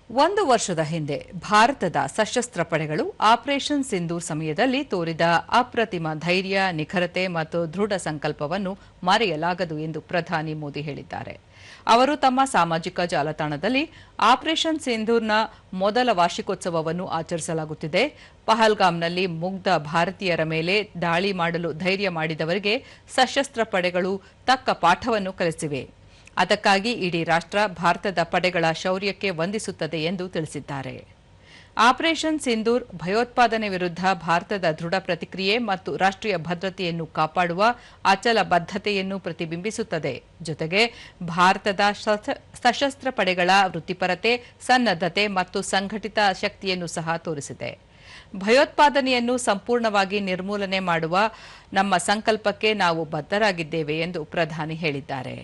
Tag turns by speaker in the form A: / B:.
A: ಒಂದು ವರ್ಷದ ಹಿಂದೆ ಭಾರತದ ಸಶಸ್ತ್ರ ಪಡೆಗಳು ಆಪರೇಷನ್ ಸಿಂಧೂರ್ ಸಮಯದಲ್ಲಿ ತೋರಿದ ಅಪ್ರತಿಮ ಧೈರ್ಯ, ನಿಖರತೆ ಮತ್ತು ದೃಢ ಸಂಕಲ್ಪವನ್ನು ಮರೆಯಲಾಗದು ಎಂದು ಪ್ರಧಾನಿ ಮೋದಿ ಹೇಳಿದ್ದಾರೆ. ಅವರು ತಮ್ಮ ಸಾಮಾಜಿಕ ಜಾಲತಾಣದಲ್ಲಿ ಆಪರೇಷನ್ ಸಿಂಧೂರ್ನ ಮೊದಲ ವಾರ್ಷಿಕೋತ್ಸವವನ್ನು ಆಚರಿಸಲಾಗುತ್ತಿದೆ. ಪಹಲ್ಗಾಮ್ನಲ್ಲಿ ಮುಗ್ಧ ಭಾರತೀಯರ ಮೇಲೆ ದಾಳಿ ಮಾಡಲು ಧೈರ್ಯ ಮಾಡಿದವರಿಗೆ ಸಶಸ್ತ್ರ ಪಡೆಗಳು ತಕ್ಕ ಪಾಠವನ್ನು ಕಲಿಸಿವೆ. ಅದಕ್ಕಾಗಿ ಇಡೀ ರಾಷ್ಟ್ರ ಭಾರತದ ಪಡೆಗಳ ಶೌರ್ಯಕ್ಕೆ ವಂದಿಸುತ್ತದೆ ಎಂದು ತಿಳಿಸಿದ್ದಾರೆ. ಆಪರೇಷನ್ ಸಿಂಧೂರ್ ಭಯೋತ್ಪಾದನೆ ವಿರುದ್ಧ ಭಾರತದ ದೃಢ ಪ್ರತಿಕ್ರಿಯೆ ಮತ್ತು ರಾಷ್ಟ್ರೀಯ ಭದ್ರತೆಯನ್ನು ಕಾಪಾಡುವ ಅಚಲ ಬದ್ಧತೆಯನ್ನು ಪ್ರತಿಬಿಂಬಿಸುತ್ತದೆ. ಜೊತೆಗೆ ಭಾರತದ ಸಶಸ್ತ್ರ ಪಡೆಗಳ ವೃತ್ತಿಪರತೆ, ಸನ್ನದ್ಧತೆ ಮತ್ತು ಸಂಘಟಿತ ಶಕ್ತಿಯನ್ನು ಸಹ ತೋರಿಸಿದೆ. ಭಯೋತ್ಪಾದನೆಯನ್ನು ಸಂಪೂರ್ಣವಾಗಿ ನಿರ್ಮೂಲನೆ ಮಾಡುವ ನಮ್ಮ ಸಂಕಲ್ಪಕ್ಕೆ ನಾವು ಬದ್ಧರಾಗಿದ್ದೇವೆ ಎಂದು ಪ್ರಧಾನಿ ಹೇಳಿದ್ದಾರೆ.